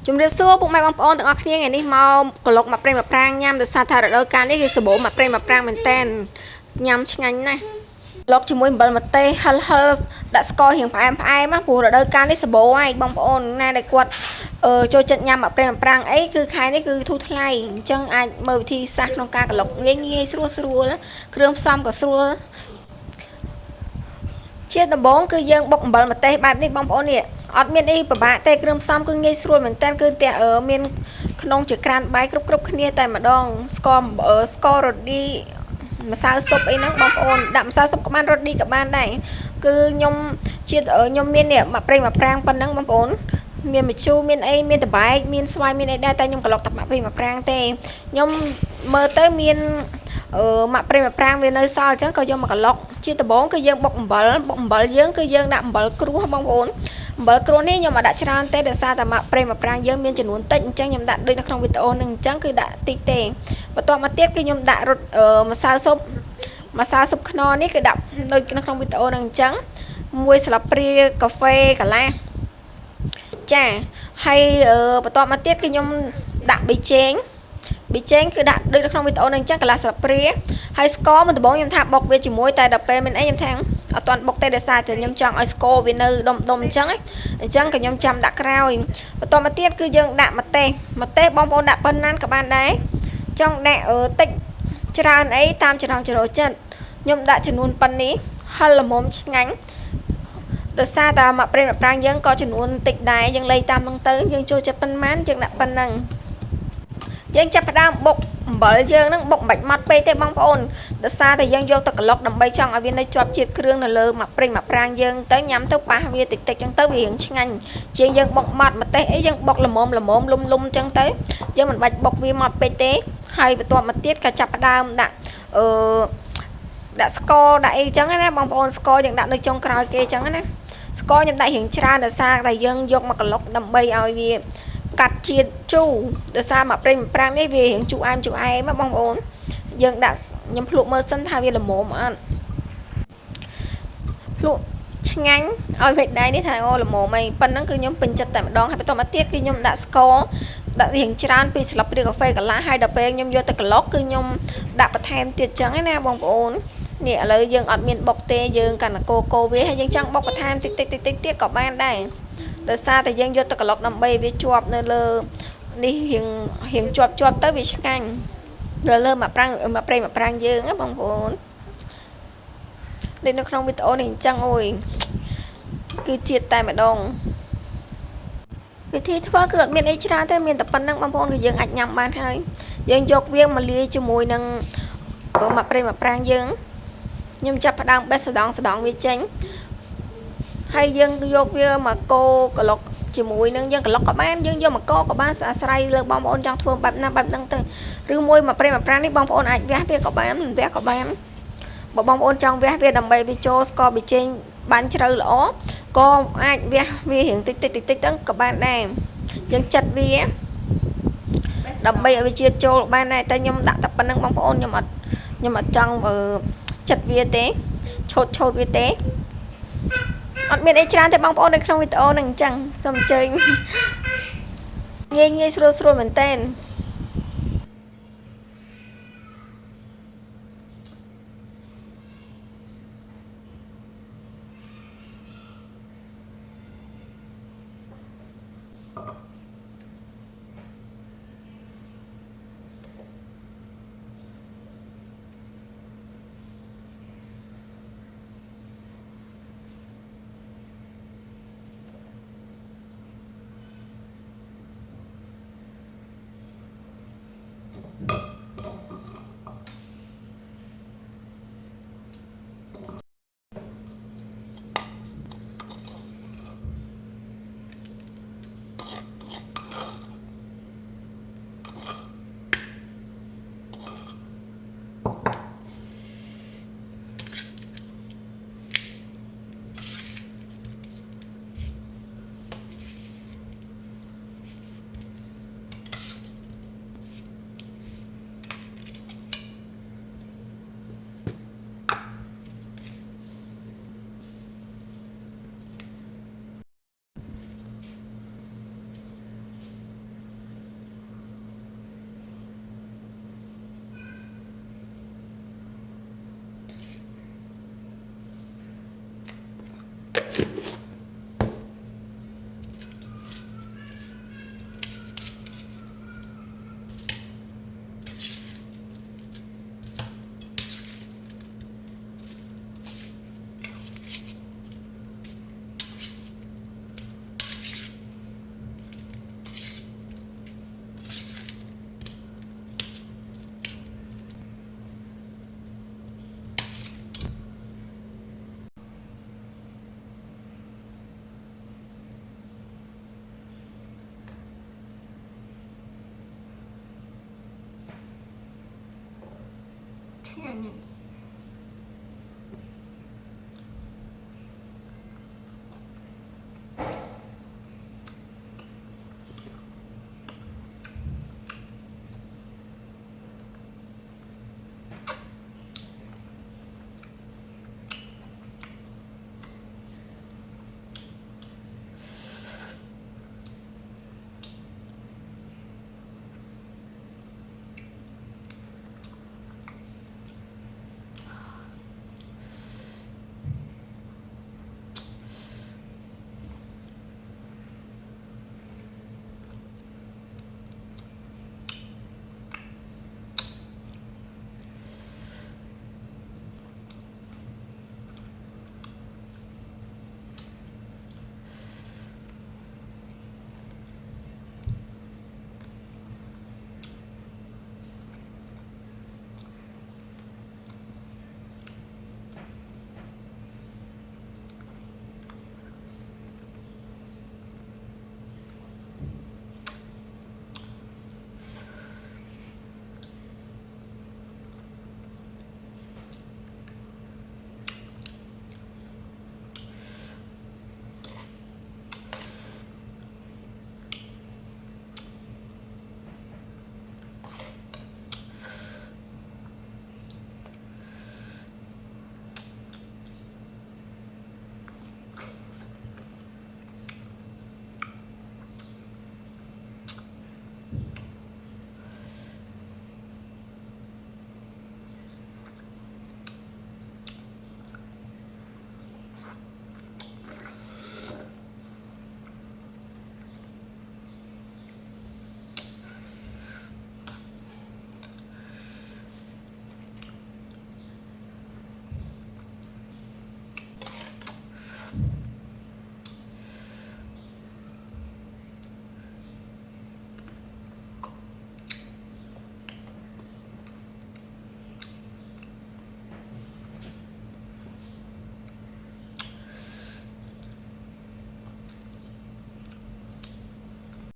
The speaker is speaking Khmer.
ជំរាបសួរពុកម៉ែបងប្អូនទាំងអស់គ្នាថ្ងៃនេះមកក្លុកមកប្រេងមកប្រាំងញ៉ាំដោយសារថារដូវកាលនេះគឺសបោមកប្រេងមកប្រាំងមែនតែនញ៉ាំឆ្ងាញ់ណាស់ក្លុកជាមួយអំបិលម្ទេសហិលដាក់ស្កររៀងផ្អែមណាព្រោះរដូវកាលនេះសបោហើយបងប្អូនណាដែលគាត់ចូលចិត្តញ៉ាំមកប្រេងមកប្រាំងអីគឺខែនេះគឺធូរថ្លៃអញ្ចឹងអាចមើលវិធីសាស្ត្រក្នុងការក្លុកងាយស្រួលគ្រឿងផ្សំក៏ស្រួលជាដំបូងគឺយើងបុកអំបិលម្ទេសបែបនេះបងប្អូននេះអត់មានអីពិបាកទេគ្រឿងផ្សំគឺងាយស្រួលមែនតើគឺតែមានក្នុងជាក្រានបាយគ្រប់គ្នាតែម្ដងស្កររ៉ូឌីម្សៅស៊ុបអីហ្នឹងបងប្អូនដាក់ម្សៅស៊ុបក៏បានរ៉ូឌីក៏បានដែរគឺខ្ញុំខ្ញុំមាននេះមកប្រេងមកប្រាំងប៉ុណ្ណឹងបងប្អូនមានម្ជូរមានអីមានតបែកមានស្វាយមានអីដែរតែខ្ញុំក្លុកតែមកប្រេងមកប្រាំងទេខ្ញុំមើលទៅមានមកប្រេងមកប្រាំងវានៅសល់អញ្ចឹងក៏យកមកក្លុកជាដំបូងគឺយើងបុកអំបិលយើងគឺយើងដាក់អំបិលគ្រួសបងប្អូនអំបិលគ្រួសនេះខ្ញុំអត់ដាក់ច្រើនទេដោយសារតែមកប្រេងមកប្រាំងយើងមានចំនួនតិចអញ្ចឹងខ្ញុំដាក់ដូចនៅក្នុងវីដេអូហ្នឹងអញ្ចឹងគឺដាក់តិចទេបន្ទាប់មកទៀតគឺខ្ញុំដាក់រត់ម្សៅស៊ុបខ្នុរនេះគឺដាក់ដូចនៅក្នុងវីដេអូហ្នឹងអញ្ចឹងមួយស្លាបព្រាកាហ្វេកន្លះចាហើយបន្ទាប់មកទៀតគឺខ្ញុំដាក់ប៊ីចេងគឺដាក់ដូចនៅក្នុងវីដេអូហ្នឹងអញ្ចឹងកន្លះស្លាបព្រាហើយស្ករមិនដំបងខ្ញុំថាបុកវាជាមួយតែដល់ពេលមានអីខ្ញុំថាអត់ទាន់បុកទេដោយសារតែខ្ញុំចង់ឲ្យស្ករវានៅដុំអញ្ចឹងក៏ខ្ញុំចាំដាក់ក្រោយបន្ទាប់មកទៀតគឺយើងដាក់ម្ទេសបងប្អូនដាក់ប៉ុណ្ណាក៏បានដែរចង់ដាក់តិចច្រើនអីតាមចំណង់ចំណូលចិត្តខ្ញុំដាក់ចំនួនប៉ុណ្នេះហិលល្មមឆ្ងាញ់ដោយសារតែមកប្រេងមកប្រាំងយើងក៏ចំនួនតិចដែរយើងលេខតាមហ្នឹងទៅយើងចូលចិត្តប៉ុន្មានយើងដាក់ប៉ុណ្ណឹងយើងចាប់ផ្ដើមបុកអំបិលយើងហ្នឹងបុកមិនបាច់ម៉ត់ពេកទេបងប្អូនដោយសារតែយើងយកទៅក្លុកដើម្បីចង់ឲ្យវានៅជាប់ជាតិគ្រឿងនៅលើមកប្រេងមកប្រាំងយើងទៅញ៉ាំទៅប៉ះវាតិចចឹងទៅវារៀងឆ្ងាញ់ជាងយើងបុកម៉ត់ម្ទេសអីយើងបុកល្មមលុំចឹងទៅយើងមិនបាច់បុកវាម៉ត់ពេកទេហើយបន្ទាប់មកទៀតក៏ចាប់ផ្ដើមដាក់ស្ករដាក់អីចឹងណាបងប្អូនស្ករយើងដាក់នៅចុងក្រោយគេចឹងណាស្ករខ្ញុំដាក់រៀងច្រើនដោយសារតែយើងយកមកក្លុកដើម្បីឲ្យវាកាត់ជាតិជូរដោយសារមកប្រេងប្រាំងនេះវារៀងជូរអែមណាបងប្អូនយើងដាក់ខ្ញុំភ្លក់មើលសិនថាវាល្មមអត់ភ្លក់ឆ្ងាញ់ឲ្យមេដៃនេះថាអូល្មមអីប៉ុណ្ណឹងគឺខ្ញុំពេញចិត្តតែម្ដងហើយបន្ទាប់មកទៀតគឺខ្ញុំដាក់ស្ករដាក់រៀងច្រើនពីស្លាបព្រាកាហ្វេកន្លះហើយដល់ពេលខ្ញុំយកទៅក្លុកគឺខ្ញុំដាក់បន្ថែមទៀតចឹងណាបងប្អូននេះឥឡូវយើងអត់មានបុកទេយើងកាន់តែកូវាហើយយើងចង់បុកបន្ថែមតិចទៀតក៏បានដែរដោយសារតែយើងយកទៅក្លុកដើម្បីវាជាប់នៅលើនេះរៀងជាប់ទៅវាឆ្ងាញ់លើមកប្រេងមកប្រាំងយើងណាបងប្អូនដូចនៅក្នុងវីដេអូនេះអញ្ចឹងអូយគឺជាតិតែម្ដងវិធីធ្វើគឺអត់មានអីច្រើនទេមានតែប៉ុណ្្នឹងបងប្អូនគឺយើងអាចញ៉ាំបានហើយយើងយកវាមកលាយជាមួយនឹងមកប្រេងមកប្រាំងយើងខ្ញុំចាប់ផ្ដើមបេះស្ដងវាចេញហើយយើងយកវាមកកូរក្លុកជាមួយនឹងយើងក្លុកក៏បានយើងយកមកកូរក៏បានអាស្រ័យលើបងប្អូនចង់ធ្វើបែបណាបែបហ្នឹងទៅឬមួយមកប្រេងមកប្រាំងនេះបងប្អូនអាចវះវាក៏បានមិនវះក៏បានបើបងប្អូនចង់វះវាដើម្បីវាចូលស្ករប៊ីចេងបានជ្រៅល្អក៏អាចវះវារៀងតិចទៅក៏បានដែរយើងចិតវាដើម្បីឲ្យវាជាតិចូលបានដែរតែខ្ញុំដាក់តែប៉ុណ្្នឹងបងប្អូនខ្ញុំអត់ចង់ចិតវាទេឆូតវាទេអត់មានអីច្រើនទេបងប្អូននៅក្នុងវីដេអូហ្នឹងអញ្ចឹងសូមអញ្ជើញងាយស្រួលមែនតើ ឆ្ងាញ់